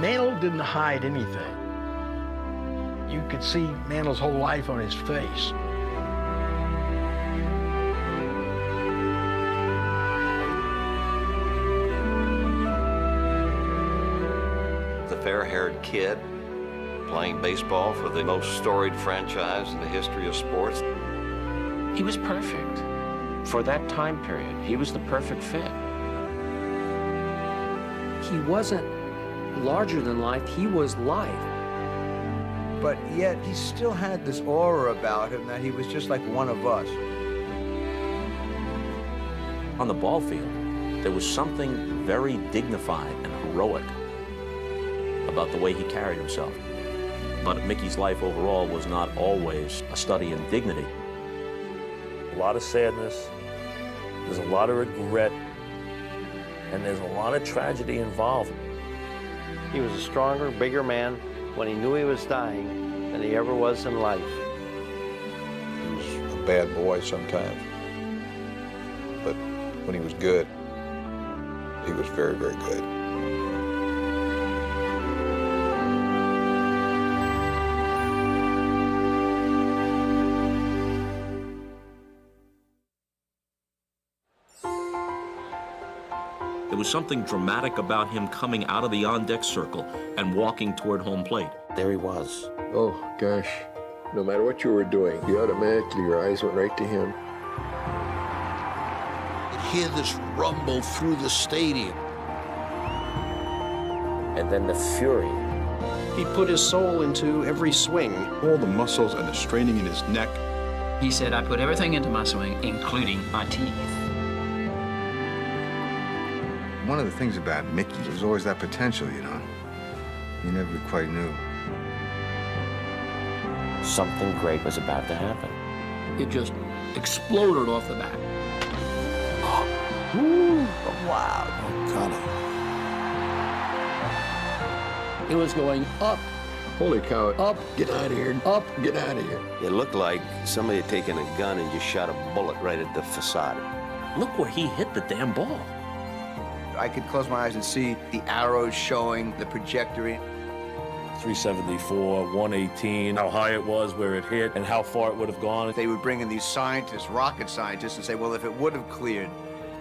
Mantle didn't hide anything. You could see Mantle's whole life on his face. The fair-haired kid playing baseball for the most storied franchise in the history of sports. He was perfect. For that time period, he was the perfect fit. He wasn't larger than life, he was life. But yet he still had this aura about him that he was just like one of us. On the ball field, there was something very dignified and heroic about the way he carried himself. But Mickey's life overall was not always a study in dignity. A lot of sadness, there's a lot of regret, and there's a lot of tragedy involved. He was a stronger, bigger man when he knew he was dying than he ever was in life. He was a bad boy sometimes, but when he was good, he was very, very good. There was something dramatic about him coming out of the on-deck circle and walking toward home plate. There he was. Oh, gosh. No matter what you were doing, your eyes went right to him. You'd hear this rumble through the stadium. And then the fury. He put his soul into every swing. All the muscles and the straining in his neck. He said, I put everything into my swing, including my teeth. One of the things about Mickey was always that potential, you know. You never quite knew. Something great was about to happen. It just exploded off the bat. Ooh, wow. Got it. It was going up, Holy cow. up, Get out of here. up. Get out of here. It looked like somebody had taken a gun and just shot a bullet right at the facade. Look where he hit the damn ball. I could close my eyes and see the arrows showing the trajectory. 374, 118, how high it was, where it hit, and how far it would have gone. They would bring in these scientists, rocket scientists, and say, well, if it would have cleared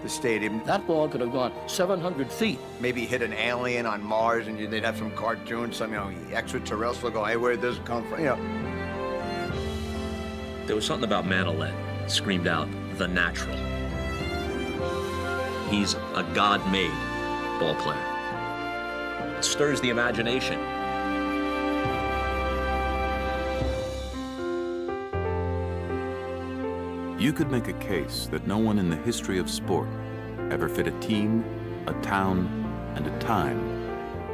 the stadium, That ball could have gone 700 feet. maybe hit an alien on Mars, and they'd have some cartoon, some, extraterrestrial go, hey, where did this come from? There was something about Mantle that screamed out, the natural. He's a God-made ball player. It stirs the imagination. You could make a case that no one in the history of sport ever fit a team, a town, and a time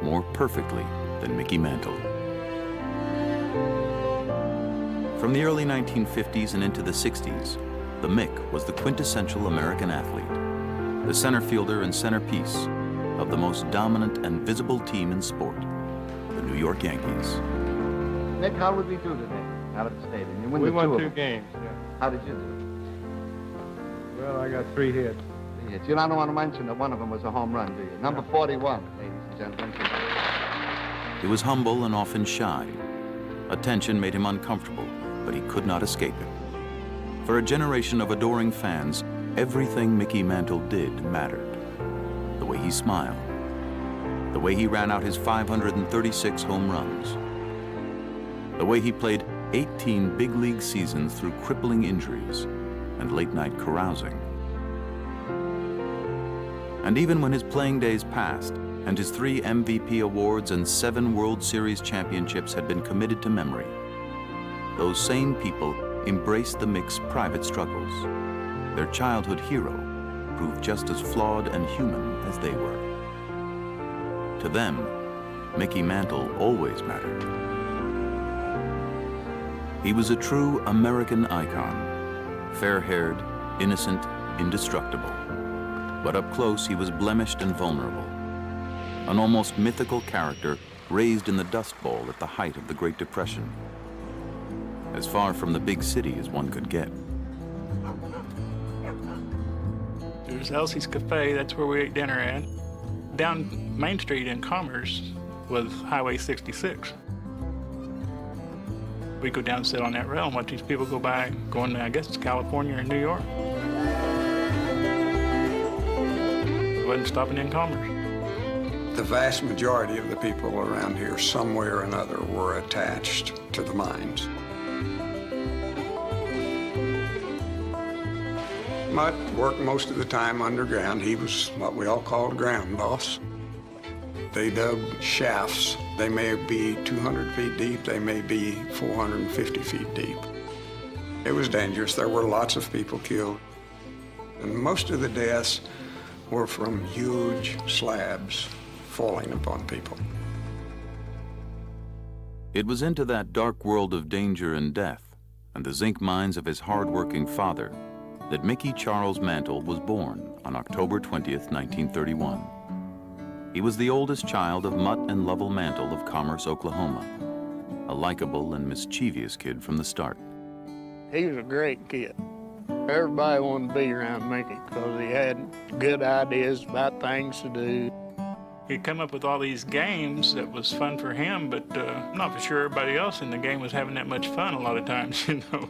more perfectly than Mickey Mantle. From the early 1950s and into the 60s, the Mick was the quintessential American athlete, the center fielder and centerpiece of the most dominant and visible team in sport, the New York Yankees. Nick, how did we do today out at the stadium? You win We the won two of two them. games, yeah. How did you do? Well, I got 3 hits. 3 hits. You don't want to mention that one of them was a home run, do you? Number 41, ladies and gentlemen. He was humble and often shy. Attention made him uncomfortable, but he could not escape it. For a generation of adoring fans, everything Mickey Mantle did mattered. The way he smiled, the way he ran out his 536 home runs, the way he played 18 big league seasons through crippling injuries and late-night carousing. And even when his playing days passed and his 3 MVP awards and 7 World Series championships had been committed to memory, those same people embraced the Mick's private struggles. Their childhood hero proved just as flawed and human as they were. To them, Mickey Mantle always mattered. He was a true American icon, fair-haired, innocent, indestructible. But up close, he was blemished and vulnerable. An almost mythical character raised in the Dust Bowl at the height of the Great Depression. As far from the big city as one could get. There's Elsie's Cafe, that's where we ate dinner at. Down Main Street in Commerce, was Highway 66. We go down and sit on that rail and watch these people go by, going to, I guess it's California or New York. Wasn't stopping in Commerce. The vast majority of the people around here, some way or another, were attached to the mines. Mutt worked most of the time underground. He was what we all called ground boss. They dug shafts. They may be 200 feet deep. They may be 450 feet deep. It was dangerous. There were lots of people killed. And most of the deaths were from huge slabs falling upon people. It was into that dark world of danger and death and the zinc mines of his hard-working father that Mickey Charles Mantle was born on October 20th, 1931. He was the oldest child of Mutt and Lovell Mantle of Commerce, Oklahoma, a likable and mischievous kid from the start. He was a great kid. Everybody wanted to be around Mickey because he had good ideas about things to do. He'd come up with all these games that was fun for him, but I'm not for sure everybody else in the game was having that much fun a lot of times, you know.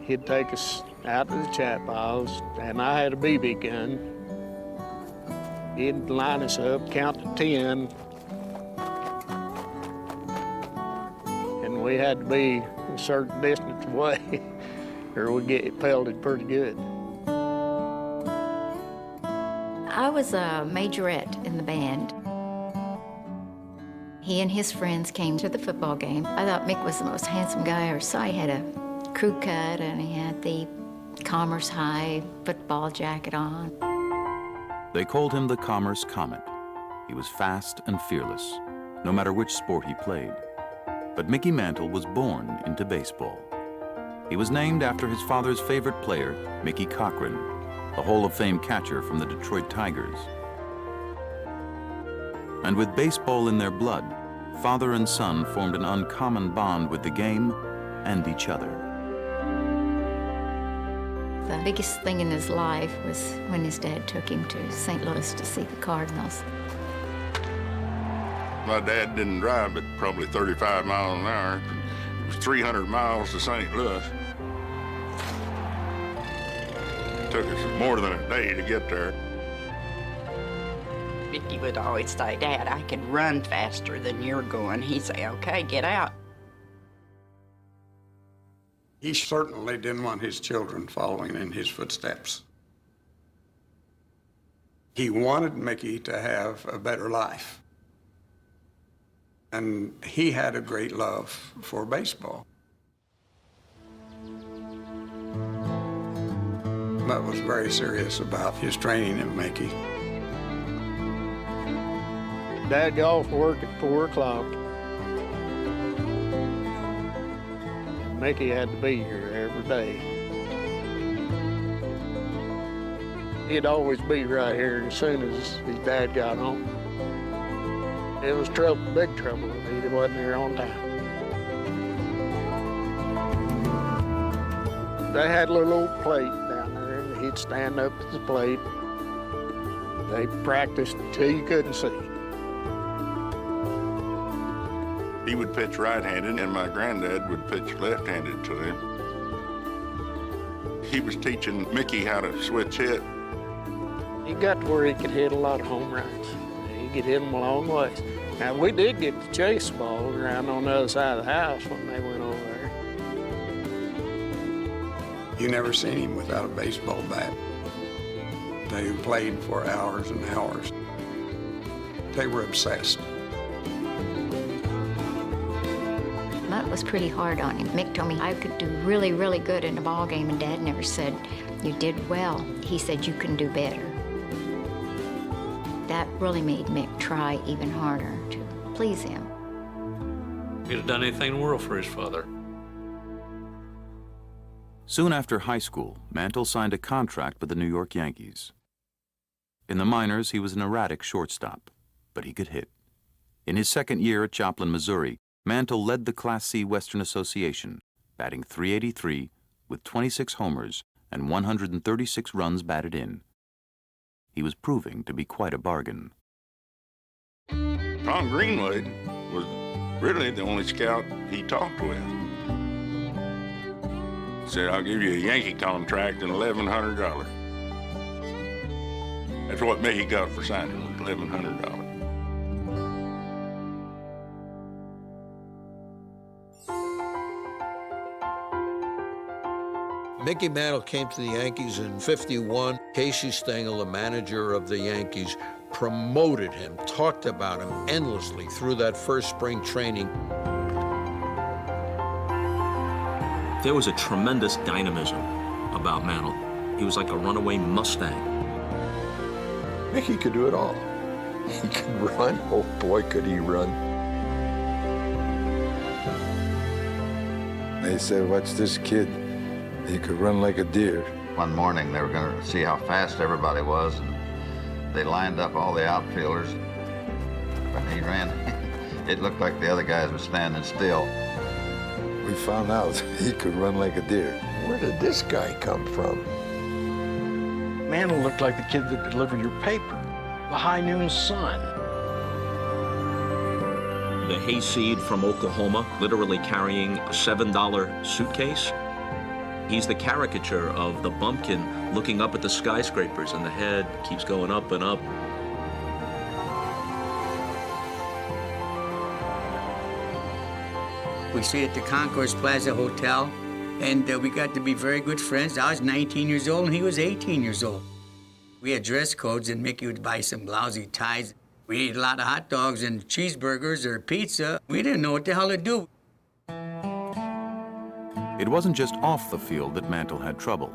He'd take us out to the chat piles, and I had a BB gun. He'd line us up, count to 10, and we had to be a certain distance away or we'd get pelted pretty good. I was a majorette in the band. He and his friends came to the football game. I thought Mick was the most handsome guy I ever saw. He had a crew cut and he had the Commerce High football jacket on. They called him the Commerce Comet. He was fast and fearless, no matter which sport he played. But Mickey Mantle was born into baseball. He was named after his father's favorite player, Mickey Cochran, a Hall of Fame catcher from the Detroit Tigers. And with baseball in their blood, father and son formed an uncommon bond with the game and each other. The biggest thing in his life was when his dad took him to St. Louis to see the Cardinals. My dad didn't drive at probably 35 miles an hour. It was 300 miles to St. Louis. It took us more than a day to get there. Mickey would always say, "Dad, I can run faster than you're going." He'd say, "Okay, get out." He certainly didn't want his children following in his footsteps. He wanted Mickey to have a better life. And he had a great love for baseball. Mutt was very serious about his training of Mickey. Dad got off work at 4 o'clock. Mickey had to be here every day. He'd always be right here as soon as his dad got home. It was trouble, big trouble if he wasn't here on time. They had a little old plate down there, and he'd stand up at the plate. They practiced till you couldn't see. He would pitch right-handed, and my granddad would pitch left-handed to him. He was teaching Mickey how to switch hit. He got to where he could hit a lot of home runs. He could hit them a long ways. Now, we did get to chase balls around on the other side of the house when they went over there. You never seen him without a baseball bat. They played for hours and hours. They were obsessed. Mutt was pretty hard on him. Mick told me I could do really, really good in a ball game, and Dad never said, "You did well." He said, "You can do better." That really made Mick try even harder to please him. He'd have done anything in the world for his father. Soon after high school, Mantle signed a contract with the New York Yankees. In the minors, he was an erratic shortstop, but he could hit. In his second year at Joplin, Missouri, Mantle led the Class C Western Association, batting .383 with 26 homers and 136 runs batted in. He was proving to be quite a bargain. Tom Greenwood was really the only scout he talked with. Said, I'll give you a Yankee contract and $1,100. That's what Mickey got for signing, $1,100. Mickey Mantle came to the Yankees in '51. Casey Stengel, the manager of the Yankees, promoted him, talked about him endlessly through that first spring training. There was a tremendous dynamism about Mantle. He was like a runaway Mustang. Mickey could do it all. He could run. Oh boy, could he run. They said, watch this kid. He could run like a deer. One morning, they were going to see how fast everybody was, and they lined up all the outfielders. When he ran, it looked like the other guys were standing still. We found out he could run like a deer. Where did this guy come from? Mantle looked like the kid that delivered your paper, the high noon sun. The hayseed from Oklahoma, literally carrying a $7 suitcase. He's the caricature of the bumpkin looking up at the skyscrapers, and the head keeps going up and up. We stayed at the Concourse Plaza Hotel, and we got to be very good friends. I was 19 years old, and he was 18 years old. We had dress codes, and Mickey would buy some lousy ties. We ate a lot of hot dogs and cheeseburgers or pizza. We didn't know what the hell to do. It wasn't just off the field that Mantle had trouble.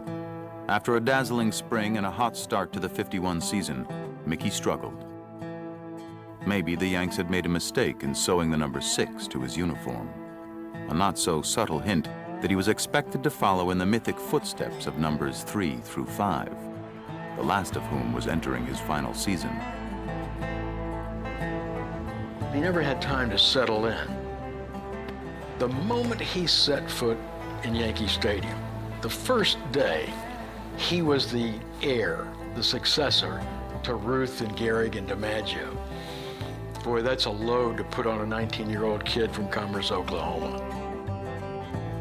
After a dazzling spring and a hot start to the '51 season, Mickey struggled. Maybe the Yanks had made a mistake in sewing the number 6 to his uniform. A not-so-subtle hint that he was expected to follow in the mythic footsteps of numbers 3 through 5, the last of whom was entering his final season. He never had time to settle in. The moment he set foot in Yankee Stadium, the first day, he was the heir, the successor to Ruth and Gehrig and DiMaggio. Boy, that's a load to put on a 19-year-old kid from Commerce, Oklahoma.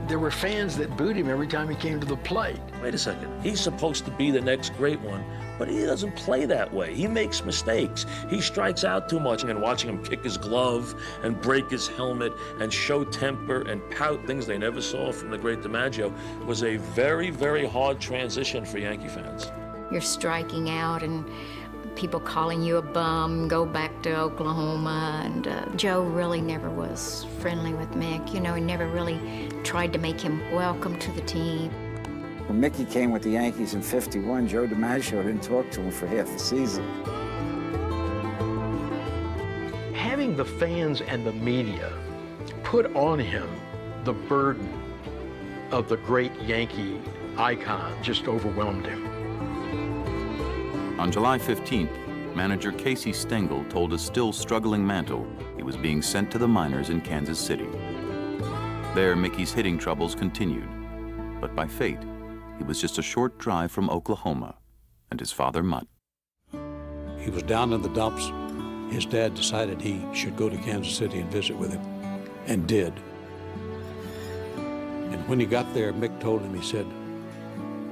There were fans that booed him every time he came to the plate. Wait a second, he's supposed to be the next great one, but he doesn't play that way. He makes mistakes. He strikes out too much, and watching him kick his glove and break his helmet and show temper and pout, things they never saw from the great DiMaggio, was a very, very hard transition for Yankee fans. You're striking out and people calling you a bum, go back to Oklahoma, and Joe really never was friendly with Mick. You know, he never really tried to make him welcome to the team. When Mickey came with the Yankees in '51, Joe DiMaggio didn't talk to him for half the season. Having the fans and the media put on him the burden of the great Yankee icon just overwhelmed him. On July 15th, manager Casey Stengel told a still struggling Mantle he was being sent to the minors in Kansas City. There, Mickey's hitting troubles continued, but by fate, he was just a short drive from Oklahoma and his father, Mutt. He was down in the dumps. His dad decided he should go to Kansas City and visit with him, and did. And when he got there, Mick told him, he said,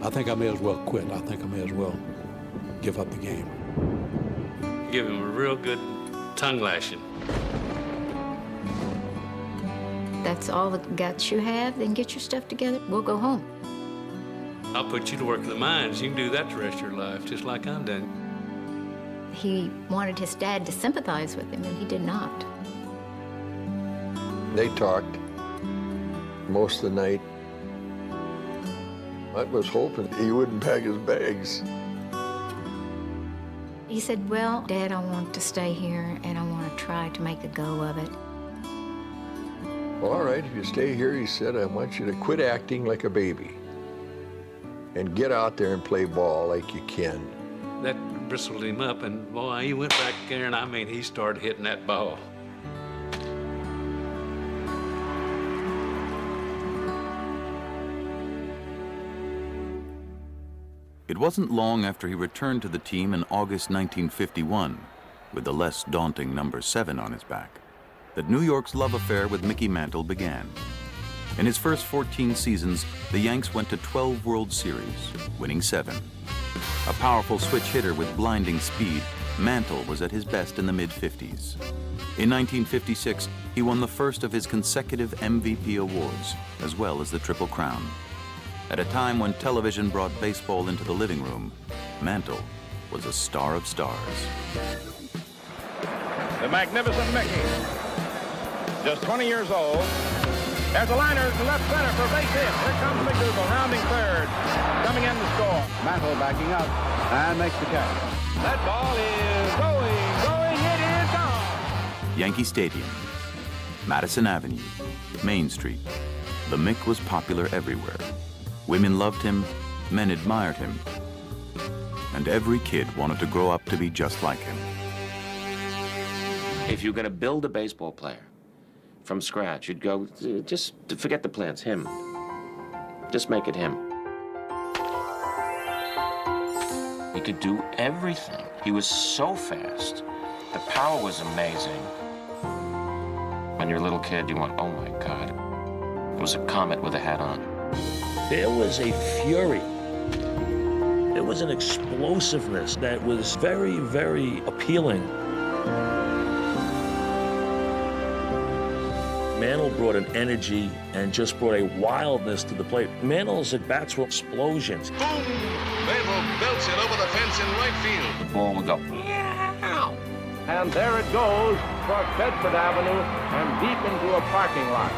I think I may as well quit. I think I may as well give up the game. Give him a real good tongue lashing. That's all the guts you have, then get your stuff together. We'll go home. I'll put you to work in the mines. You can do that the rest of your life, just like I'm done. He wanted his dad to sympathize with him, and he did not. They talked most of the night. I was hoping he wouldn't pack his bags. He said, well, Dad, I want to stay here, and I want to try to make a go of it. All right, if you stay here, he said, I want you to quit acting like a baby and get out there and play ball like you can. That bristled him up, and boy, he went back there, and I mean, he started hitting that ball. It wasn't long after he returned to the team in August 1951 with the less daunting number 7 on his back, that New York's love affair with Mickey Mantle began. In his first 14 seasons, the Yanks went to 12 World Series, winning 7. A powerful switch hitter with blinding speed, Mantle was at his best in the mid-50s. In 1956, he won the first of his consecutive MVP awards, as well as the Triple Crown. At a time when television brought baseball into the living room, Mantle was a star of stars. The magnificent Mickey, just 20 years old. There's a liner to left center for a base hit. Here comes McDougal, rounding third, coming in to score. Mantle backing up and makes the catch. That ball is going, it is gone. Yankee Stadium, Madison Avenue, Main Street. The Mick was popular everywhere. Women loved him, men admired him, and every kid wanted to grow up to be just like him. If you're going to build a baseball player from scratch, you'd go, just forget the plans, him. Just make it him. He could do everything. He was so fast. The power was amazing. When you're a little kid, you went, oh my God. It was a comet with a hat on. There was a fury. There was an explosiveness that was very, very appealing. Mantle brought an energy and just brought a wildness to the plate. Mantle's at-bats were explosions. Boom! Mantle belts it over the fence in right field. The ball would go, Meow. And there it goes across Bedford Avenue and deep into a parking lot.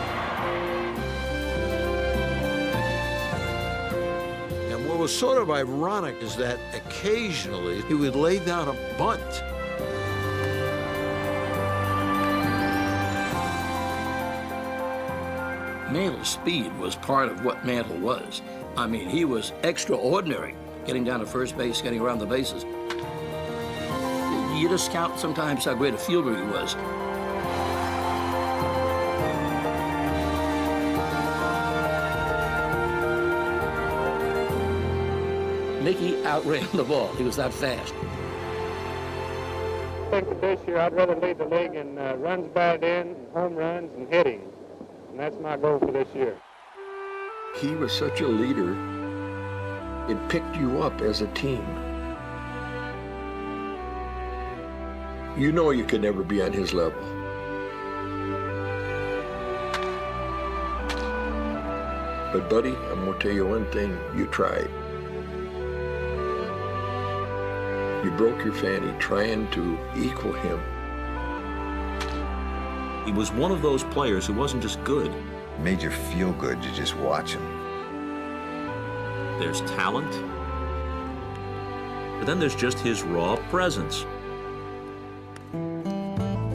And what was sort of ironic is that occasionally he would lay down a bunt. Mantle's speed was part of what Mantle was. I mean, he was extraordinary, getting down to first base, getting around the bases. You just count sometimes how great a fielder he was. Mickey outran the ball. He was that fast. I think that this year I'd rather lead the league in runs batted in, home runs, and hitting. And that's my goal for this year. He was such a leader, it picked you up as a team. You know you could never be on his level. But buddy, I'm gonna tell you one thing, you tried. You broke your fanny trying to equal him. He was one of those players who wasn't just good. It made you feel good to just watch him. There's talent, but then there's just his raw presence.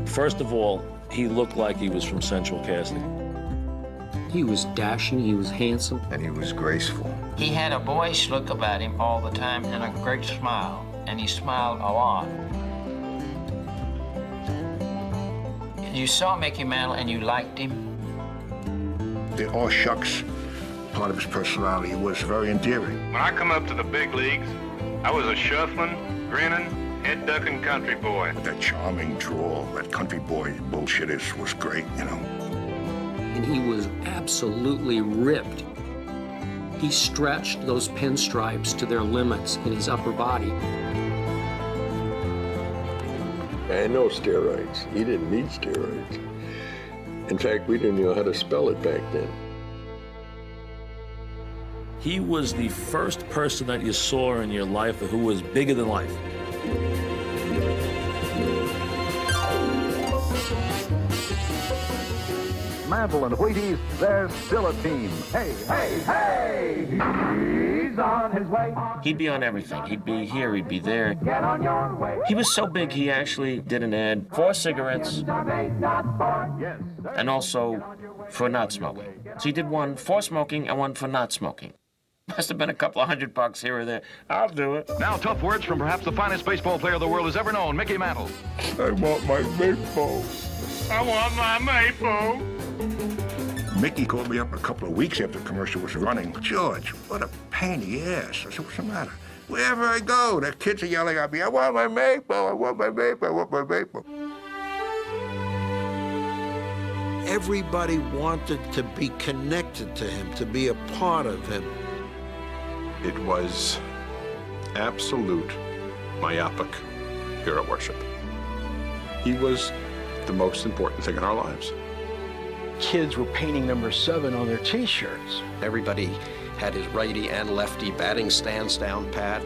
First of all, he looked like he was from Central Casting. He was dashing, he was handsome. And he was graceful. He had a boyish look about him all the time and a great smile, and he smiled a lot. You saw Mickey Mantle and you liked him? The all shucks part of his personality was very endearing. When I come up to the big leagues, I was a shuffling, grinning, head-ducking country boy. That charming drawl, that country boy bullshit was great, you know. And he was absolutely ripped. He stretched those pinstripes to their limits in his upper body. And no steroids. He didn't need steroids. In fact, we didn't know how to spell it back then. He was the first person that you saw in your life who was bigger than life. Mantle and Wheaties, they're still a team. Hey, hey, hey! He's on his way. He'd be on everything. He'd be here, he'd be there. Get on your way. He was so big, he actually did an ad for cigarettes and also for not smoking. So he did one for smoking and one for not smoking. Must have been a couple of $100 here or there. I'll do it. Now, tough words from perhaps the finest baseball player the world has ever known, Mickey Mantle. I want my maple. I want my maple. Mickey called me up a couple of weeks after the commercial was running. George, what a pain in the ass. I said, what's the matter? Wherever I go, the kids are yelling at me, I want my maple, I want my maple, I want my maple. Everybody wanted to be connected to him, to be a part of him. It was absolute myopic hero worship. He was the most important thing in our lives. Kids were painting number 7 on their T-shirts. Everybody had his righty and lefty batting stance down pat.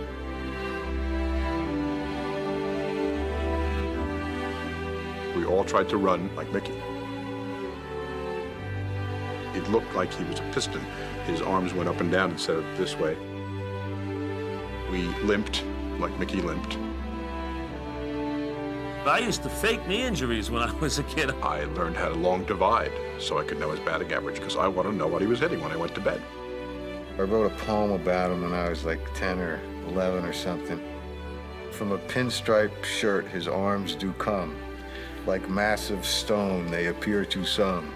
We all tried to run like Mickey. It looked like he was a piston. His arms went up and down instead of this way. We limped like Mickey limped. I used to fake knee injuries when I was a kid. I learned how to long divide so I could know his batting average because I wanted to know what he was hitting when I went to bed. I wrote a poem about him when I was like 10 or 11 or something. From a pinstripe shirt, his arms do come. Like massive stone, they appear to some.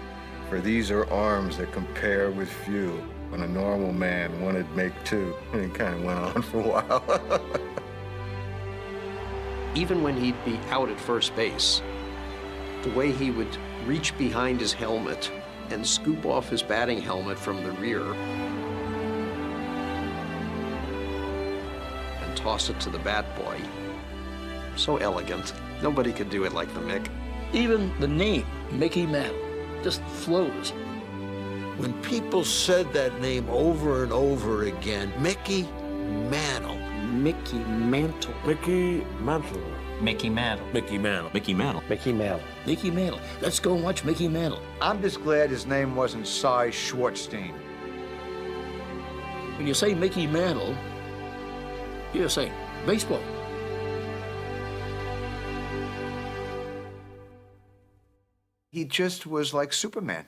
For these are arms that compare with few. When a normal man wanted make two. And it kind of went on for a while. Even when he'd be out at first base, the way he would reach behind his helmet and scoop off his batting helmet from the rear and toss it to the bat boy. So elegant. Nobody could do it like the Mick. Even the name, Mickey Mantle, just flows. When people said that name over and over again, Mickey Mantle. Mickey Mantle. Mickey Mantle. Mickey Mantle. Mickey Mantle. Mickey Mantle. Mickey Mantle. Mickey Mantle. Let's go and watch Mickey Mantle. I'm just glad his name wasn't Cy Schwartzstein. When you say Mickey Mantle, you're saying baseball. He just was like Superman.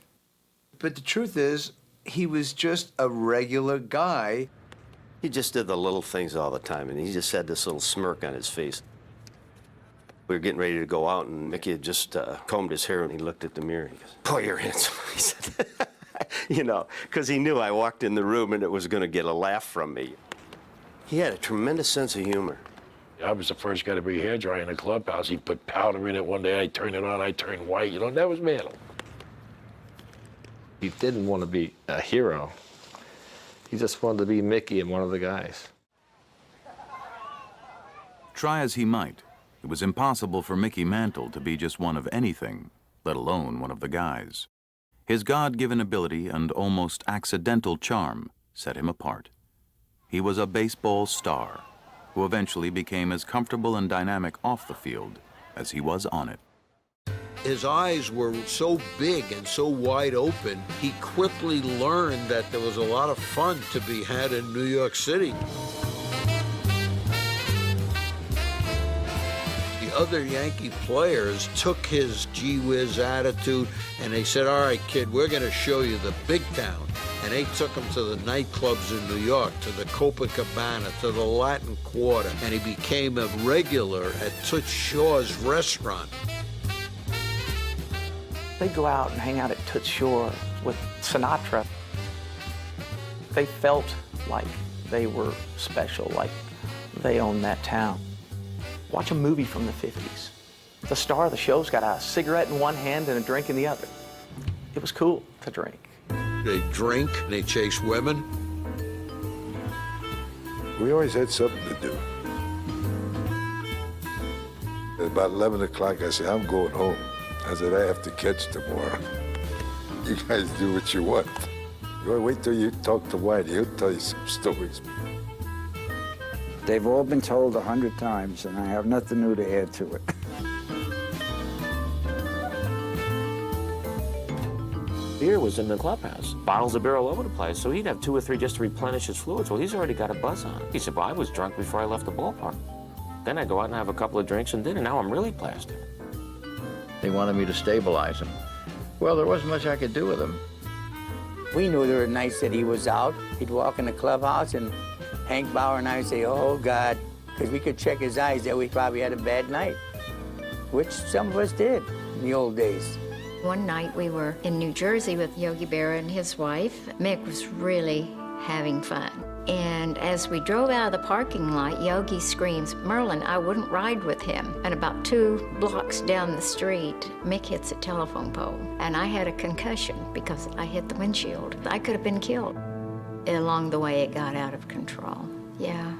But the truth is, he was just a regular guy. He just did the little things all the time, and he just had this little smirk on his face. We were getting ready to go out, and Mickey had just combed his hair, and he looked at the mirror. He goes, "Boy, you're handsome." He said, you know, because he knew I walked in the room and it was going to get a laugh from me. He had a tremendous sense of humor. I was the first guy to bring hair dryer in the clubhouse. He put powder in it one day. I turned it on. I turned white. You know, that was Mantle. He didn't want to be a hero. He just wanted to be Mickey and one of the guys. Try as he might, it was impossible for Mickey Mantle to be just one of anything, let alone one of the guys. His God-given ability and almost accidental charm set him apart. He was a baseball star who eventually became as comfortable and dynamic off the field as he was on it. His eyes were so big and so wide open, he quickly learned that there was a lot of fun to be had in New York City. The other Yankee players took his gee-whiz attitude and they said, "All right, kid, we're going to show you the big town." And they took him to the nightclubs in New York, to the Copacabana, to the Latin Quarter, and he became a regular at Toots Shor's restaurant. They'd go out and hang out at Toots Shor with Sinatra. They felt like they were special, like they owned that town. Watch a movie from the 50s. The star of the show's got a cigarette in one hand and a drink in the other. It was cool to drink. They drink, they chase women. We always had something to do. At about 11 o'clock, I said, "I'm going home." I said, "I have to catch tomorrow." "You guys do what you want. You want to wait till you talk to Whitey. He'll tell you some stories." They've all been told 100 times, and I have nothing new to add to it. Beer was in the clubhouse, bottles of beer all over the place, so he'd have 2 or 3 just to replenish his fluids. Well, he's already got a buzz on. He said, "Well, I was drunk before I left the ballpark. Then I'd go out and have a couple of drinks and dinner. Now I'm really plastered." They wanted me to stabilize him. Well, there wasn't much I could do with him. We knew there were nights that he was out. He'd walk in the clubhouse, and Hank Bauer and I would say, "Oh, God," because we could check his eyes that we probably had a bad night, which some of us did in the old days. One night we were in New Jersey with Yogi Berra and his wife. Mick was really having fun. And as we drove out of the parking lot, Yogi screams, "Merlin, I wouldn't ride with him." And about 2 blocks down the street, Mick hits a telephone pole. And I had a concussion because I hit the windshield. I could have been killed. Along the way, it got out of control. Yeah.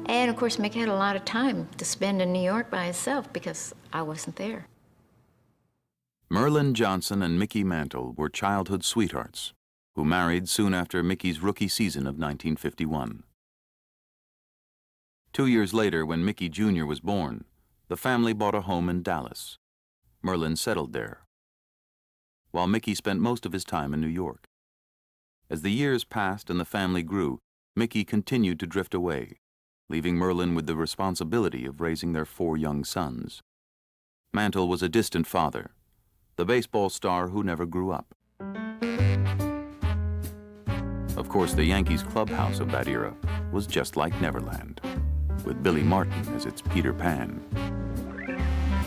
And of course, Mick had a lot of time to spend in New York by himself because I wasn't there. Merlin Johnson and Mickey Mantle were childhood sweethearts who married soon after Mickey's rookie season of 1951. 2 years later, when Mickey Jr. was born, the family bought a home in Dallas. Merlin settled there, while Mickey spent most of his time in New York. As the years passed and the family grew, Mickey continued to drift away, leaving Merlin with the responsibility of raising their 4 young sons. Mantle was a distant father, the baseball star who never grew up. Of course, the Yankees clubhouse of that era was just like Neverland, with Billy Martin as its Peter Pan.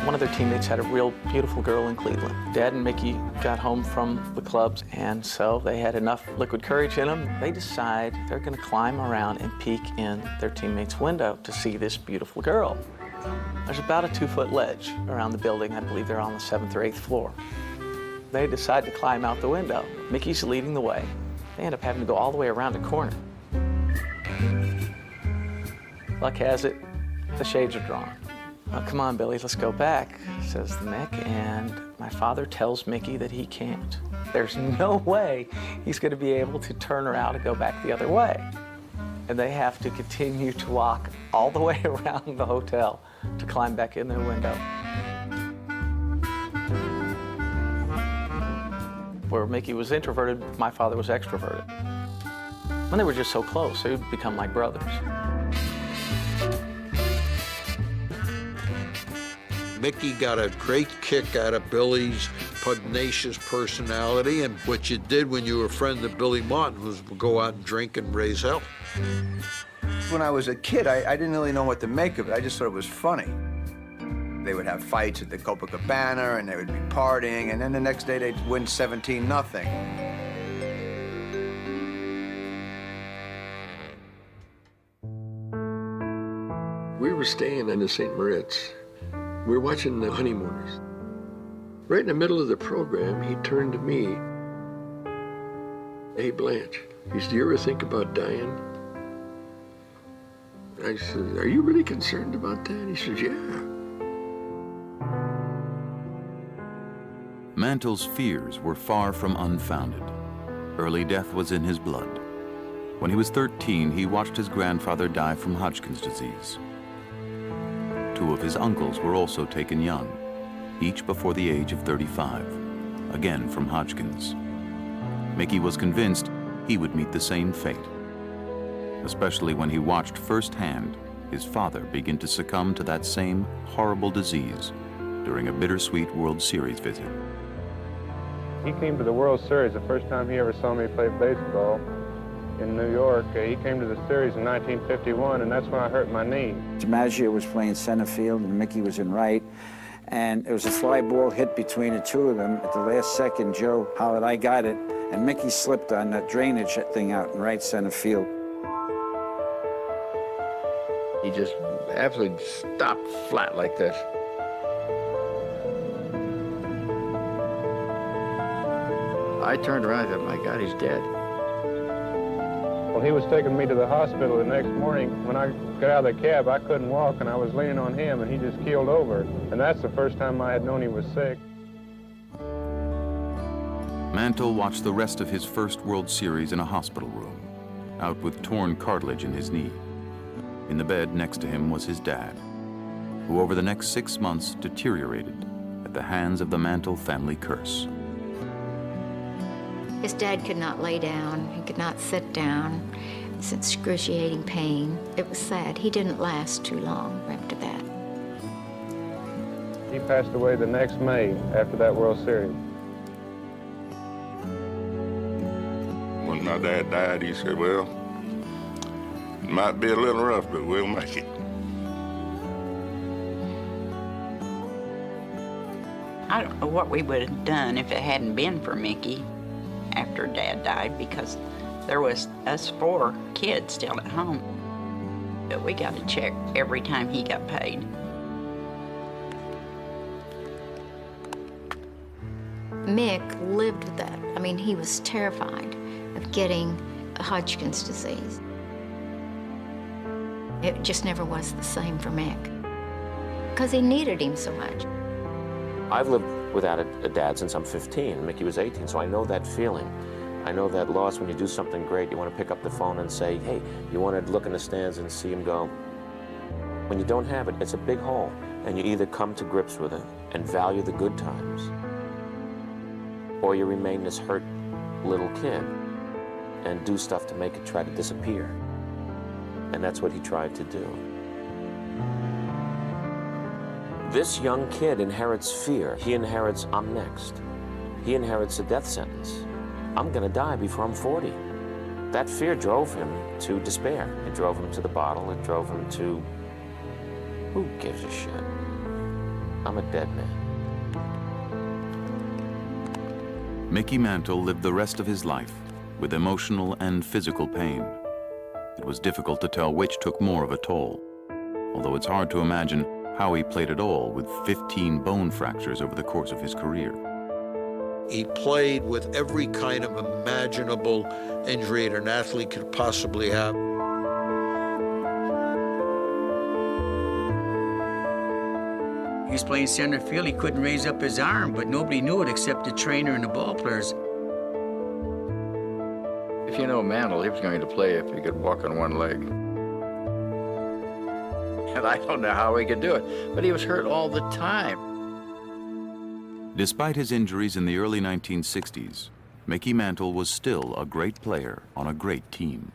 One of their teammates had a real beautiful girl in Cleveland. Dad and Mickey got home from the clubs, and so they had enough liquid courage in them. They decide they're going to climb around and peek in their teammate's window to see this beautiful girl. There's about a 2-foot ledge around the building. I believe they're on the 7th or 8th floor. They decide to climb out the window. Mickey's leading the way. They end up having to go all the way around a corner. Luck has it, the shades are drawn. "Oh, come on, Billy, let's go back," says Mick, and my father tells Mickey that he can't. There's no way he's going to be able to turn around and go back the other way. And they have to continue to walk all the way around the hotel to climb back in their window. Where Mickey was introverted, my father was extroverted. When they were just so close, they would become like brothers. Mickey got a great kick out of Billy's pugnacious personality, and what you did when you were a friend of Billy Martin was go out and drink and raise hell. When I was a kid, I didn't really know what to make of it. I just thought it was funny. They would have fights at the Copacabana, and they would be partying, and then the next day they'd win 17-0. We were staying in the St. Moritz. We were watching the Honeymooners. Right in the middle of the program, he turned to me. "Hey, Blanche," he said, "do you ever think about dying?" I said, "Are you really concerned about that?" He said, "Yeah." Mantle's fears were far from unfounded. Early death was in his blood. When he was 13, he watched his grandfather die from Hodgkin's disease. 2 of his uncles were also taken young, each before the age of 35, again from Hodgkin's. Mickey was convinced he would meet the same fate, especially when he watched firsthand his father begin to succumb to that same horrible disease during a bittersweet World Series visit. He came to the World Series the first time he ever saw me play baseball in New York. He came to the series in 1951, and that's when I hurt my knee. DiMaggio was playing center field, and Mickey was in right. And it was a fly ball hit between the 2 of them. At the last second, Joe hollered, "I got it," and Mickey slipped on that drainage thing out in right center field. He just absolutely stopped flat like this. I turned around and said, "My God, he's dead." Well, he was taking me to the hospital the next morning. When I got out of the cab, I couldn't walk, and I was leaning on him, and he just keeled over. And that's the first time I had known he was sick. Mantle watched the rest of his first World Series in a hospital room, out with torn cartilage in his knee. In the bed next to him was his dad, who over the next 6 months deteriorated at the hands of the Mantle family curse. His dad could not lay down. He could not sit down. It's excruciating pain. It was sad. He didn't last too long after that. He passed away the next May after that World Series. When my dad died, he said, "Well, it might be a little rough, but we'll make it." I don't know what we would have done if it hadn't been for Mickey after Dad died, because There was us 4 kids still at home. But we got a check every time he got paid. Mick lived with that. I mean, he was terrified of getting Hodgkin's disease. It just never was the same for Mick, because he needed him so much. I've lived without a dad since I'm 15. Mickey was 18, so I know that feeling. I know that loss when you do something great, you want to pick up the phone and say, hey, you want to look in the stands and see him go. When you don't have it, it's a big hole, and you either come to grips with it and value the good times, or you remain this hurt little kid and do stuff to make it try to disappear. And that's what he tried to do. This young kid inherits fear. He inherits, I'm next. He inherits a death sentence. I'm gonna die before I'm 40. That fear drove him to despair. It drove him to the bottle. It drove him to, who gives a shit? I'm a dead man. Mickey Mantle lived the rest of his life with emotional and physical pain. It was difficult to tell which took more of a toll, although it's hard to imagine how he played at all with 15 bone fractures over the course of his career. He played with every kind of imaginable injury that an athlete could possibly have. He was playing center field. He couldn't raise up his arm, but nobody knew it except the trainer and the ball players. If you know Mantle, he was going to play if he could walk on one leg. And I don't know how he could do it, but he was hurt all the time. Despite his injuries in the early 1960s, Mickey Mantle was still a great player on a great team.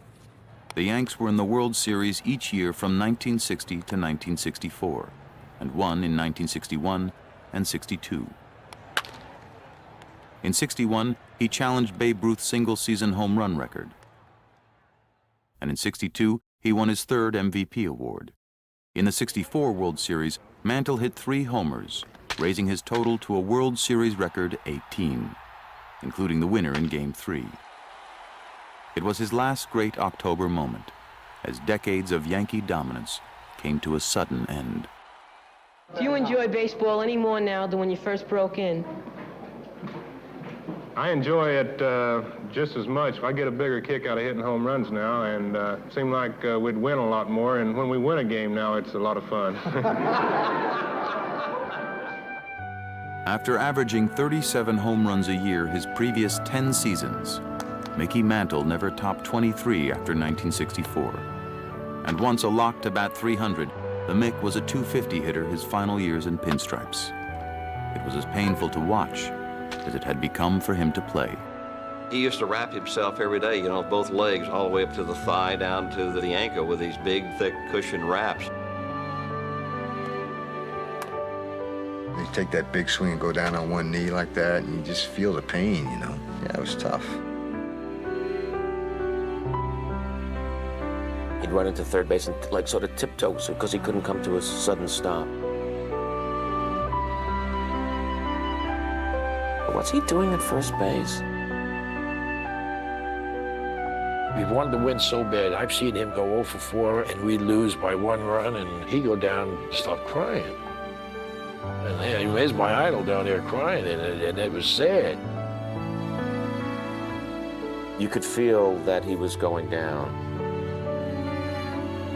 The Yanks were in the World Series each year from 1960 to 1964, and won in 1961 and 62. In 61, he challenged Babe Ruth's single-season home run record. And in 62, he won his 3rd MVP award. In the 64 World Series, Mantle hit 3 homers, raising his total to a World Series record 18, including the winner in Game 3. It was his last great October moment, as decades of Yankee dominance came to a sudden end. Do you enjoy baseball any more now than when you first broke in? I enjoy it just as much. I get a bigger kick out of hitting home runs now, and it seemed like we'd win a lot more, and when we win a game now, it's a lot of fun. After averaging 37 home runs a year his previous 10 seasons, Mickey Mantle never topped 23 after 1964. And once a lock to bat 300, the Mick was a .250 hitter his final years in pinstripes. It was as painful to watch as it had become for him to play. He used to wrap himself every day, you know, both legs, all the way up to the thigh, down to the ankle with these big, thick cushion wraps. You take that big swing and go down on one knee like that, and you just feel the pain, you know? Yeah, it was tough. He'd run into third base and like sort of tiptoe because he couldn't come to a sudden stop. What's he doing at first base? We wanted to win so bad. I've seen him go 0 for 4, and we'd lose by 1 run, and he'd go down and stop crying. And there's my idol down there crying, and it was sad. You could feel that he was going down.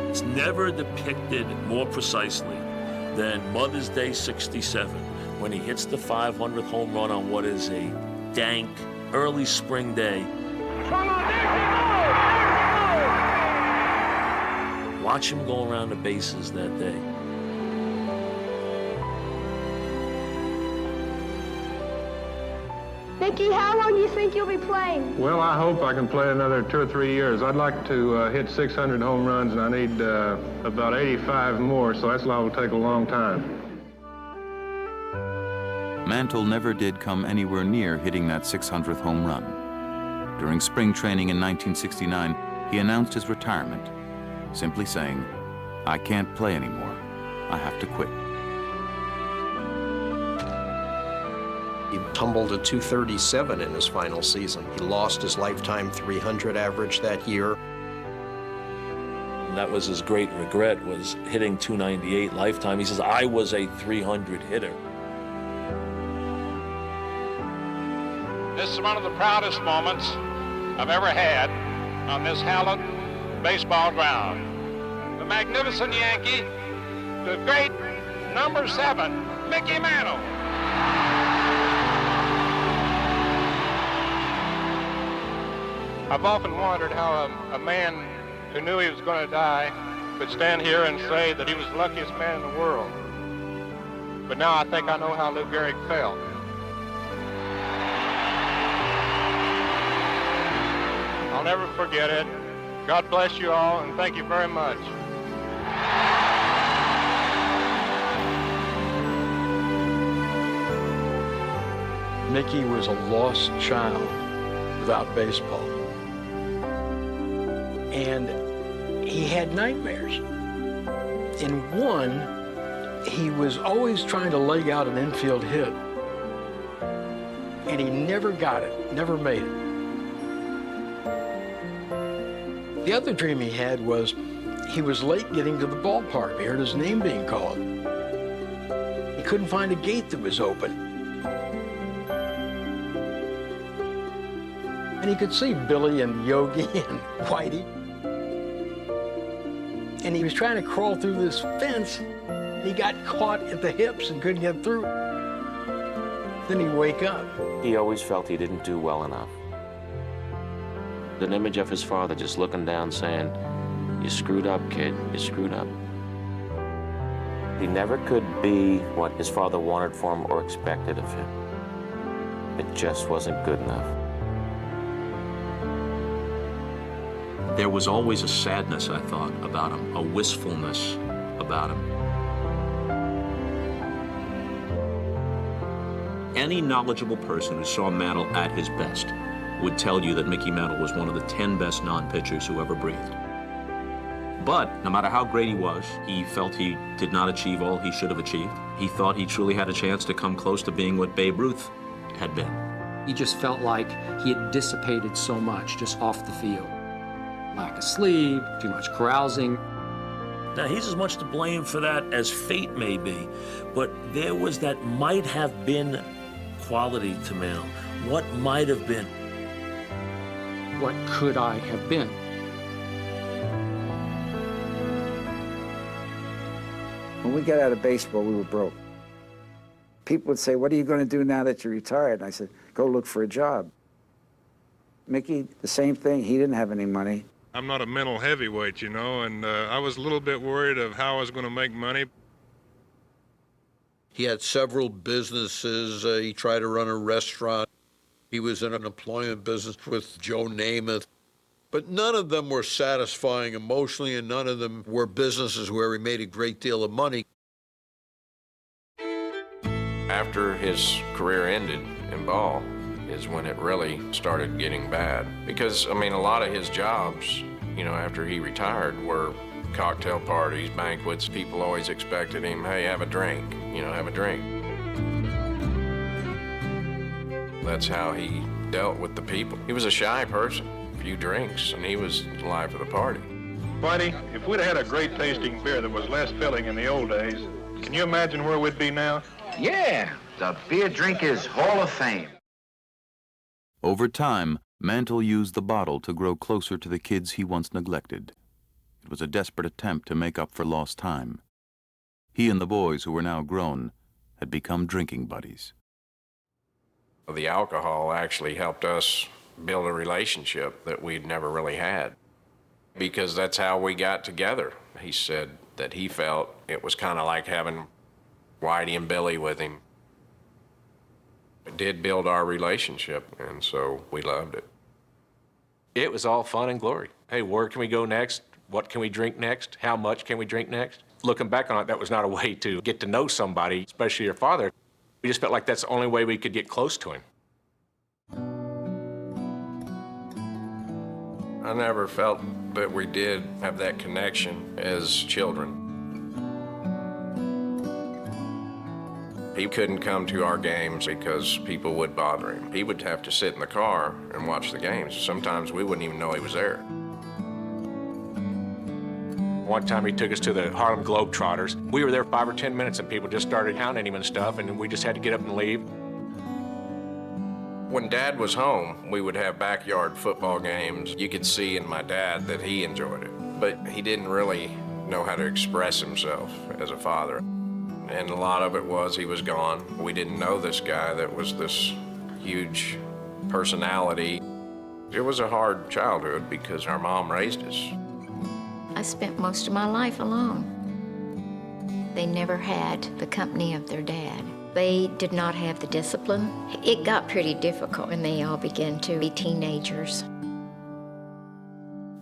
It's never depicted more precisely than Mother's Day '67, when he hits the 500th home run on what is a dank, early spring day. Watch him go around the bases that day. Mickey, how long do you think you'll be playing? Well, I hope I can play another 2 or 3 years. I'd like to hit 600 home runs, and I need about 85 more, so that's will take a long time. Mantle never did come anywhere near hitting that 600th home run. During spring training in 1969, he announced his retirement, simply saying, "I can't play anymore. I have to quit." He tumbled to 237 in his final season. He lost his lifetime 300 average that year. And that was his great regret, was hitting 298 lifetime. He says, I was a 300 hitter. This is one of the proudest moments I've ever had on this hallowed baseball ground. The magnificent Yankee, the great number 7, Mickey Mantle. I've often wondered how a man who knew he was going to die could stand here and say that he was the luckiest man in the world. But now I think I know how Lou Gehrig felt. I'll never forget it. God bless you all, and thank you very much. Mickey was a lost child without baseball. And he had nightmares. In one, he was always trying to leg out an infield hit. And he never got it, never made it. The other dream he had was he was late getting to the ballpark. He heard his name being called. He couldn't find a gate that was open. And he could see Billy and Yogi and Whitey. And he was trying to crawl through this fence. He got caught at the hips and couldn't get through. Then he'd wake up. He always felt he didn't do well enough. An image of his father just looking down saying, you screwed up, kid, you screwed up. He never could be what his father wanted for him or expected of him. It just wasn't good enough. There was always a sadness, I thought, about him, a wistfulness about him. Any knowledgeable person who saw Mantle at his best would tell you that Mickey Mantle was one of the 10 best non-pitchers who ever breathed. But no matter how great he was, he felt he did not achieve all he should have achieved. He thought he truly had a chance to come close to being what Babe Ruth had been. He just felt like he had dissipated so much just off the field. Lack of sleep, too much carousing. Now, he's as much to blame for that as fate may be, but there was that might have been quality to Mantle. What might have been? What could I have been? When we got out of baseball, we were broke. People would say, what are you going to do now that you're retired? And I said, go look for a job. Mickey, the same thing. He didn't have any money. I'm not a mental heavyweight, you know, and I was a little bit worried of how I was going to make money. He had several businesses. He tried to run a restaurant. He was in an employment business with Joe Namath. But none of them were satisfying emotionally, and none of them were businesses where he made a great deal of money. After his career ended in ball is when it really started getting bad. Because, I mean, a lot of his jobs, you know, after he retired were cocktail parties, banquets. People always expected him, hey, have a drink, you know, have a drink. That's how he dealt with the people. He was a shy person, a few drinks, and he was live for the party. Whitey, if we'd had a great tasting beer that was less filling in the old days, can you imagine where we'd be now? Yeah, the Beer Drinkers Hall of Fame. Over time, Mantle used the bottle to grow closer to the kids he once neglected. It was a desperate attempt to make up for lost time. He and the boys, who were now grown, had become drinking buddies. The alcohol actually helped us build a relationship that we'd never really had, because that's how we got together. He said that he felt it was kind of like having Whitey and Billy with him. It did build our relationship, and so we loved it. It was all fun and glory. Hey, where can we go next? What can we drink next? How much can we drink next? Looking back on it, that was not a way to get to know somebody, especially your father. We just felt like that's the only way we could get close to him. I never felt that we did have that connection as children. He couldn't come to our games because people would bother him. He would have to sit in the car and watch the games. Sometimes we wouldn't even know he was there. One time he took us to the Harlem Globetrotters. We were there 5 or 10 minutes and people just started hounding him and stuff, and we just had to get up and leave. When Dad was home, we would have backyard football games. You could see in my dad that he enjoyed it, but he didn't really know how to express himself as a father. And a lot of it was he was gone. We didn't know this guy that was this huge personality. It was a hard childhood because our mom raised us. I spent most of my life alone. They never had the company of their dad. They did not have the discipline. It got pretty difficult when they all began to be teenagers.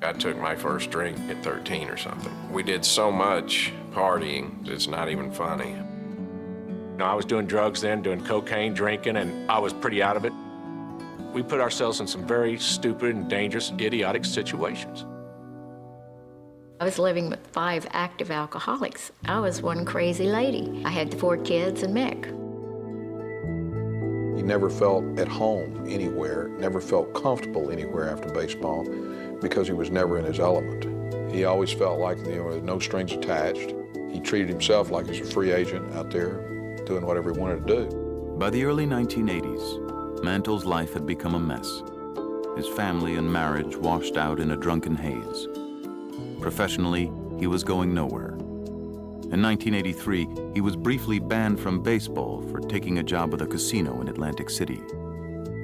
I took my first drink at 13 or something. We did so much partying, it's not even funny. You know, I was doing drugs then, doing cocaine, drinking, and I was pretty out of it. We put ourselves in some very stupid and dangerous, idiotic situations. I was living with 5 active alcoholics. I was one crazy lady. I had 4 kids and Mick. He never felt at home anywhere, never felt comfortable anywhere after baseball because he was never in his element. He always felt like there were no strings attached. He treated himself like he was a free agent out there doing whatever he wanted to do. By the early 1980s, Mantle's life had become a mess. His family and marriage washed out in a drunken haze. Professionally, he was going nowhere. In 1983, he was briefly banned from baseball for taking a job at a casino in Atlantic City.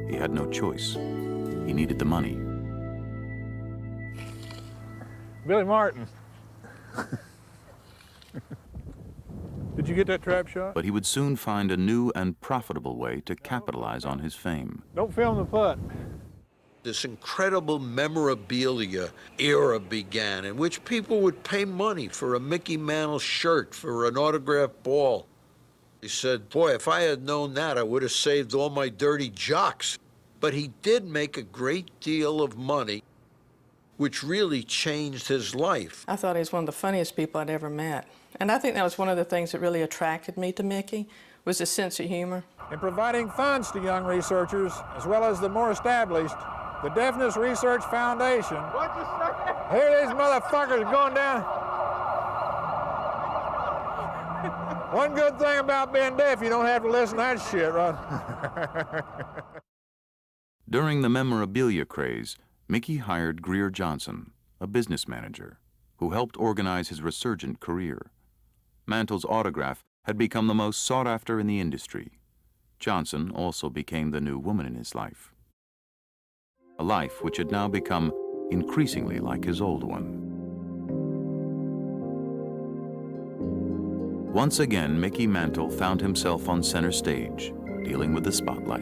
He had no choice. He needed the money. Billy Martin. Did you get that trap shot? But he would soon find a new and profitable way to capitalize on his fame. Don't film the putt. This incredible memorabilia era began in which people would pay money for a Mickey Mantle shirt, for an autographed ball. He said, boy, if I had known that, I would have saved all my dirty jocks. But he did make a great deal of money, which really changed his life. I thought he was one of the funniest people I'd ever met. And I think that was one of the things that really attracted me to Mickey, was his sense of humor. In providing funds to young researchers, as well as the more established, the Deafness Research Foundation. What'd you say? Here these motherfuckers going down. One good thing about being deaf, you don't have to listen to that shit, right? During the memorabilia craze, Mickey hired Greer Johnson, a business manager, who helped organize his resurgent career. Mantle's autograph had become the most sought after in the industry. Johnson also became the new woman in his life. A life which had now become increasingly like his old one. Once again, Mickey Mantle found himself on center stage, dealing with the spotlight.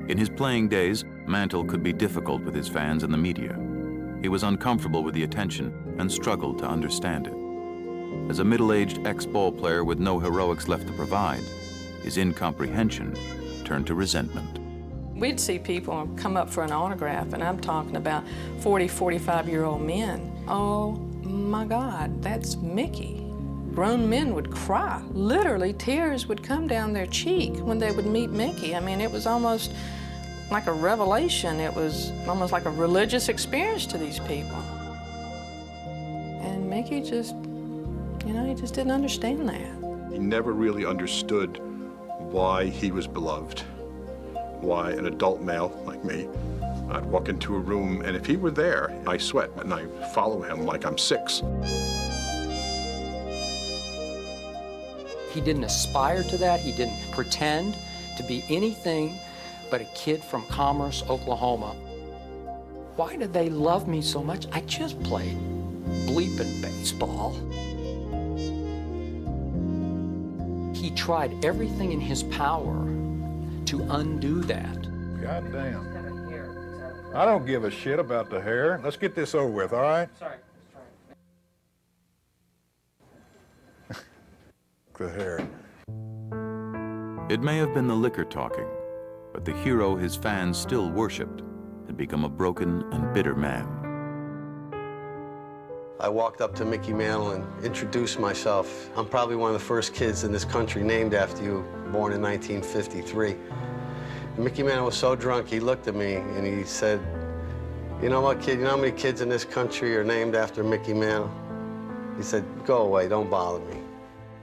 In his playing days, Mantle could be difficult with his fans and the media. He was uncomfortable with the attention and struggled to understand it. As a middle-aged ex-ball player with no heroics left to provide, his incomprehension turned to resentment. We'd see people come up for an autograph, and I'm talking about 40, 45-year-old men. Oh my God, that's Mickey. Grown men would cry. Literally, tears would come down their cheek when they would meet Mickey. I mean, it was almost like a revelation. It was almost like a religious experience to these people. And Mickey just, you know, he just didn't understand that. He never really understood why he was beloved. Why an adult male like me, I'd walk into a room, and if he were there, I sweat, and I follow him like I'm 6. He didn't aspire to that. He didn't pretend to be anything but a kid from Commerce, Oklahoma. Why did they love me so much? I just played bleeping baseball. He tried everything in his power to undo that. God damn. I don't give a shit about the hair. Let's get this over with, all right? Sorry. The hair. It may have been the liquor talking, but the hero his fans still worshipped had become a broken and bitter man. I walked up to Mickey Mantle and introduced myself. I'm probably one of the first kids in this country named after you, born in 1953. And Mickey Mantle was so drunk, he looked at me and he said, "You know what, kid, you know how many kids in this country are named after Mickey Mantle?" He said, "Go away, don't bother me."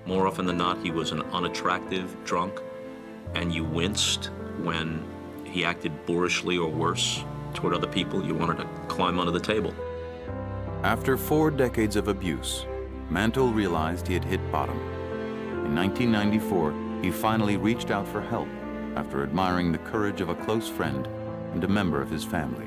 More often than not, he was an unattractive drunk, and you winced when he acted boorishly or worse toward other people. You wanted to climb under the table. After 4 decades of abuse, Mantle realized he had hit bottom. In 1994, he finally reached out for help after admiring the courage of a close friend and a member of his family.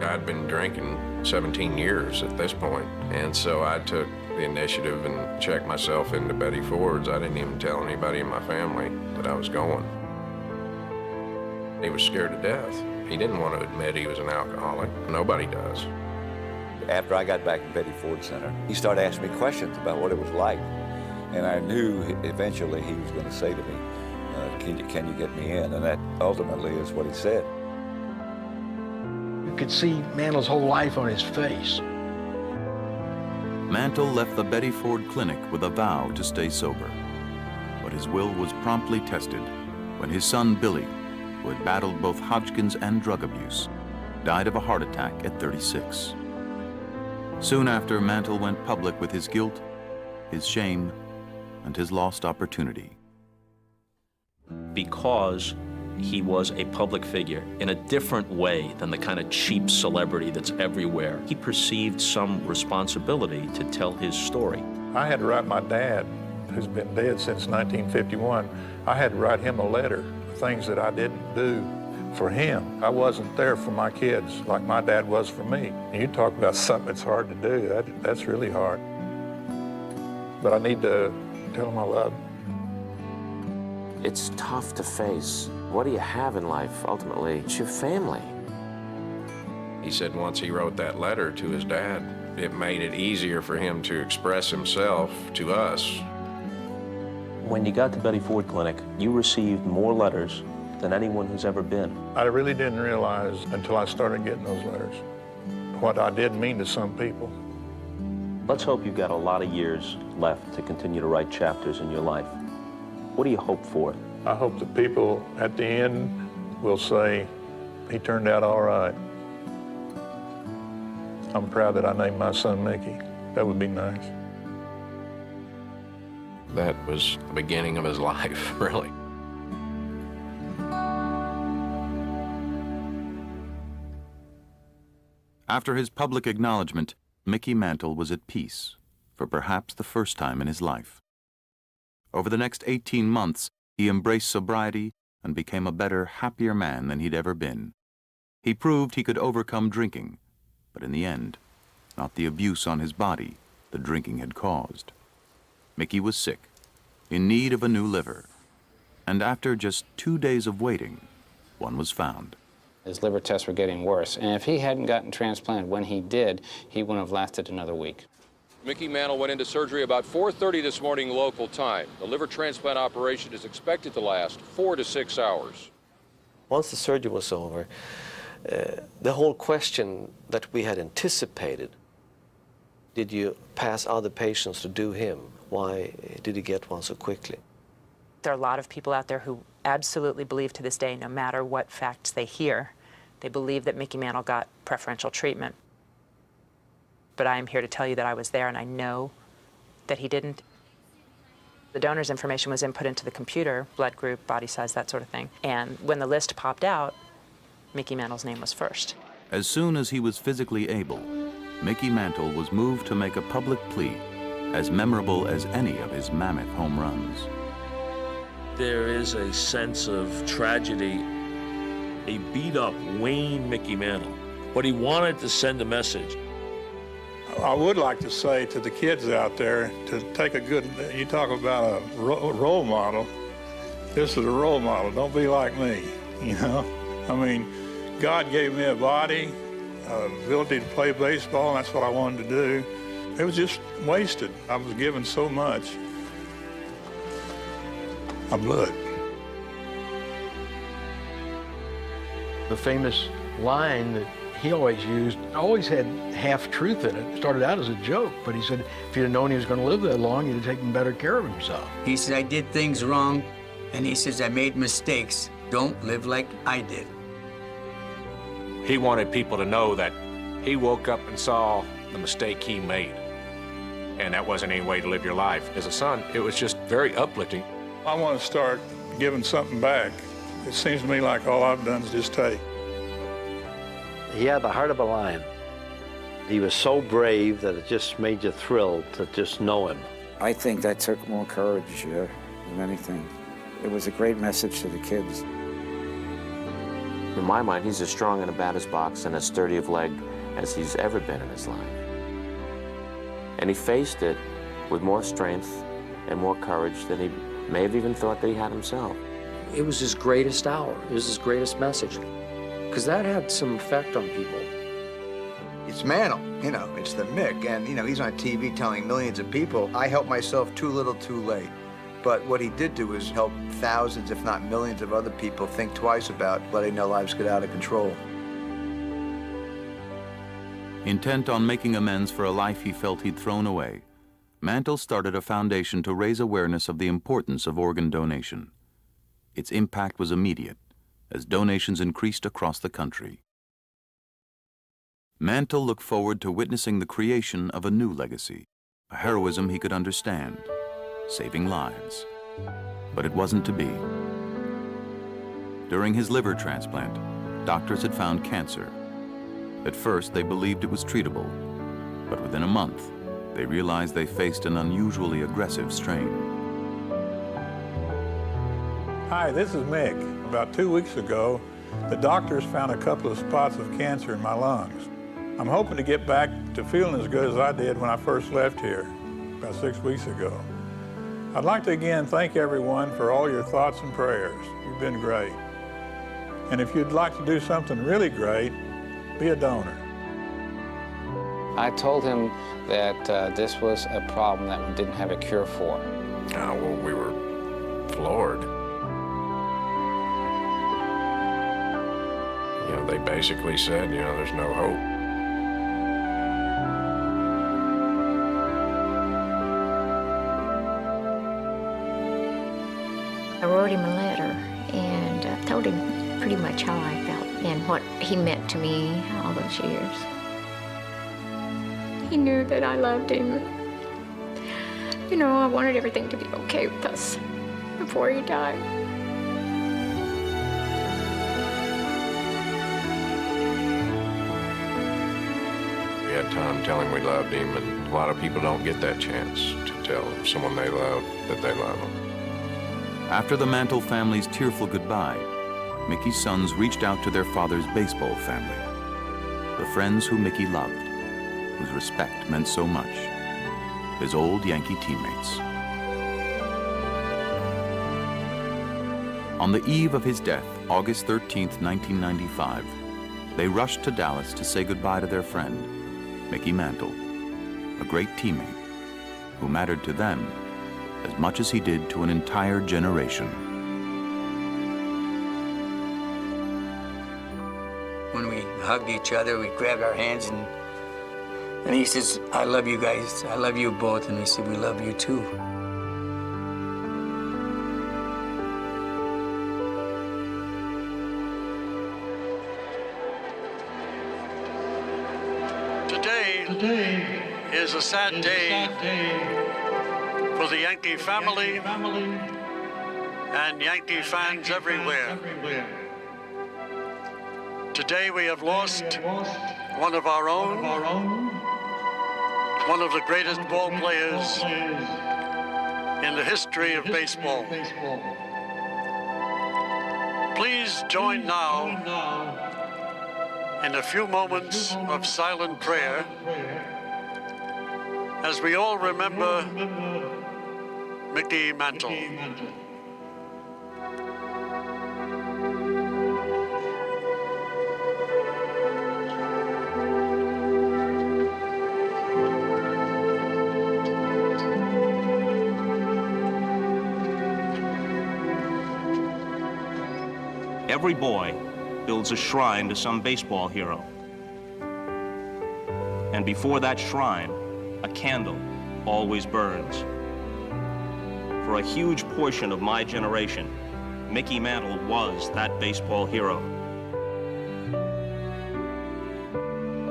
I'd been drinking 17 years at this point, and so I took the initiative and checked myself into Betty Ford's. I didn't even tell anybody in my family that I was going. He was scared to death. He didn't want to admit he was an alcoholic. Nobody does. After I got back to Betty Ford Center, he started asking me questions about what it was like. And I knew eventually he was going to say to me, can you get me in? And that ultimately is what he said. You could see Mantle's whole life on his face. Mantle left the Betty Ford Clinic with a vow to stay sober. But his will was promptly tested when his son Billy, who had battled both Hodgkin's and drug abuse, died of a heart attack at 36. Soon after, Mantle went public with his guilt, his shame, and his lost opportunity. Because he was a public figure in a different way than the kind of cheap celebrity that's everywhere, he perceived some responsibility to tell his story. I had to write my dad, who's been dead since 1951, I had to write him a letter, things that I didn't do for him. I wasn't there for my kids like my dad was for me. You talk about something that's hard to do, that's really hard. But I need to tell him I love him. It's tough to face. What do you have in life, ultimately? It's your family. He said once he wrote that letter to his dad, it made it easier for him to express himself to us. When you got to Betty Ford Clinic, you received more letters than anyone who's ever been. I really didn't realize until I started getting those letters what I did mean to some people. Let's hope you've got a lot of years left to continue to write chapters in your life. What do you hope for? I hope the people at the end will say, he turned out all right. I'm proud that I named my son Mickey. That would be nice. That was the beginning of his life, really. After his public acknowledgement, Mickey Mantle was at peace, for perhaps the first time in his life. Over the next 18 months, he embraced sobriety and became a better, happier man than he'd ever been. He proved he could overcome drinking, but in the end, not the abuse on his body the drinking had caused. Mickey was sick, in need of a new liver, and after just 2 days of waiting, one was found. His liver tests were getting worse, and if he hadn't gotten transplanted when he did, he wouldn't have lasted another week. Mickey Mantle went into surgery about 4:30 this morning local time. The liver transplant operation is expected to last 4 to 6 hours. Once the surgery was over, the whole question that we had anticipated, did you pass other patients to do him? Why did he get one so quickly? There are a lot of people out there who absolutely believe to this day, no matter what facts they hear, they believe that Mickey Mantle got preferential treatment. But I am here to tell you that I was there and I know that he didn't. The donor's information was input into the computer, blood group, body size, that sort of thing. And when the list popped out, Mickey Mantle's name was first. As soon as he was physically able, Mickey Mantle was moved to make a public plea as memorable as any of his mammoth home runs. There is a sense of tragedy, a beat-up, wan Mickey Mantle, but he wanted to send a message. I would like to say to the kids out there to take a good, you talk about a role model, this is a role model, don't be like me, you know? I mean, God gave me a body, ability to play baseball, and that's what I wanted to do. It was just wasted. I was given so much. My blood. The famous line that he always used, always had half truth in it. It started out as a joke, but he said if you'd have known he was going to live that long, you'd have taken better care of himself. He said, I did things wrong, and he says, I made mistakes. Don't live like I did. He wanted people to know that he woke up and saw the mistake he made. And that wasn't any way to live your life. As a son, it was just very uplifting. I want to start giving something back. It seems to me like all I've done is just take. He had the heart of a lion. He was so brave that it just made you thrilled to just know him. I think that took more courage than anything. It was a great message to the kids. In my mind, he's as strong in a batter's box and as sturdy of leg as he's ever been in his life. And he faced it with more strength and more courage than he may have even thought that he had himself. It was his greatest hour. It was his greatest message. Because that had some effect on people. It's Mantle, it's the Mick, and he's on TV telling millions of people, I helped myself too little too late. But what he did do was help thousands, if not millions of other people think twice about letting their lives get out of control. Intent on making amends for a life he felt he'd thrown away, Mantle started a foundation to raise awareness of the importance of organ donation. Its impact was immediate, as donations increased across the country. Mantle looked forward to witnessing the creation of a new legacy, a heroism he could understand, saving lives. But it wasn't to be. During his liver transplant, doctors had found cancer. At first, they believed it was treatable, but within a month, they realized they faced an unusually aggressive strain. Hi, this is Mick. About 2 weeks ago, the doctors found a couple of spots of cancer in my lungs. I'm hoping to get back to feeling as good as I did when I first left here, about 6 weeks ago. I'd like to again thank everyone for all your thoughts and prayers. You've been great. And if you'd like to do something really great, be a donor. I told him that this was a problem that we didn't have a cure for. Well, we were floored. They basically said, there's no hope. I wrote him a letter and told him pretty much how I felt and what he meant to me all those years. He knew that I loved him. I wanted everything to be okay with us before he died. We had time telling we loved him, and a lot of people don't get that chance to tell someone they love that they love them. After the Mantle family's tearful goodbye, Mickey's sons reached out to their father's baseball family, the friends who Mickey loved, whose respect meant so much, his old Yankee teammates. On the eve of his death, August 13th, 1995, they rushed to Dallas to say goodbye to their friend, Mickey Mantle, a great teammate who mattered to them as much as he did to an entire generation. When we hugged each other, we grabbed our hands, and he says, I love you guys. I love you both. And we said, we love you too. Today is a sad day for the Yankee family and Yankee fans everywhere. Today we have lost one of our own, one of the greatest ball players in the history of baseball. Please join now in a few moments of silent prayer as we all remember Mickey Mantle. Every boy builds a shrine to some baseball hero. And before that shrine, a candle always burns. For a huge portion of my generation, Mickey Mantle was that baseball hero.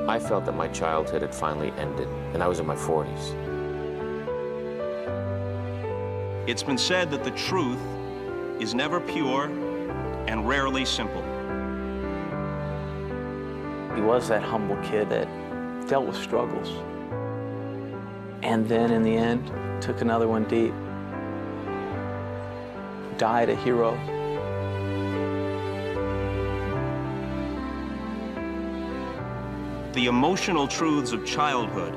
I felt that my childhood had finally ended, and I was in my 40s. It's been said that the truth is never pure and rarely simple. He was that humble kid that dealt with struggles. And then in the end, took another one deep. Died a hero. The emotional truths of childhood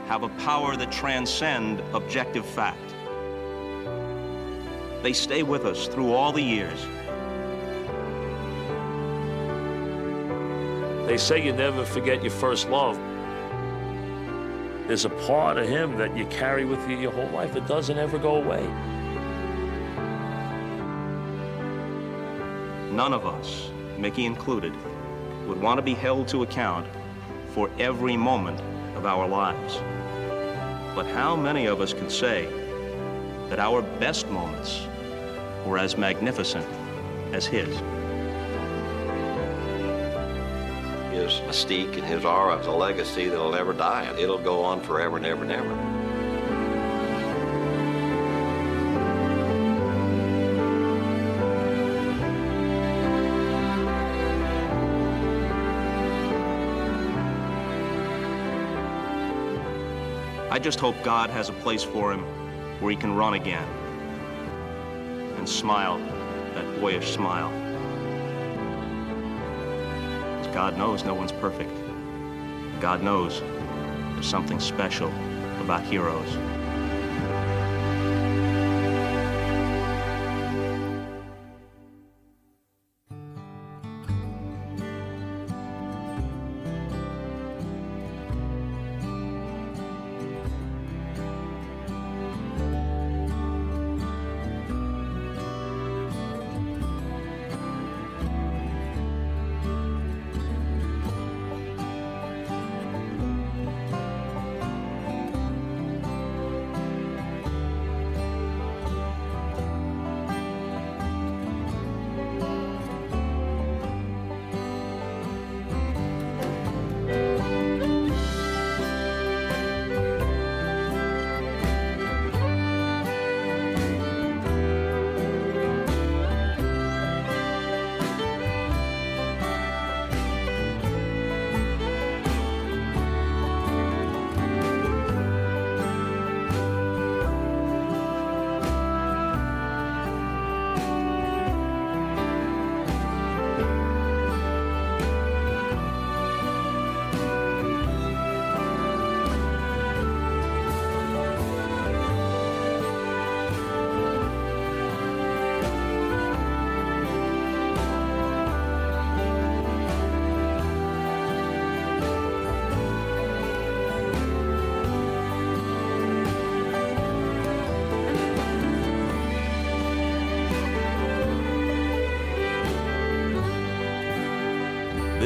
have a power that transcend objective fact. They stay with us through all the years. They say you never forget your first love. There's a part of him that you carry with you your whole life. It doesn't ever go away. None of us, Mickey included, would want to be held to account for every moment of our lives. But how many of us could say that our best moments were as magnificent as his? His mystique and his aura is a legacy that'll never die. It'll go on forever and ever and ever. I just hope God has a place for him where he can run again and smile that boyish smile. God knows no one's perfect. God knows there's something special about heroes.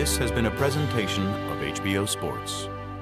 This has been a presentation of HBO Sports.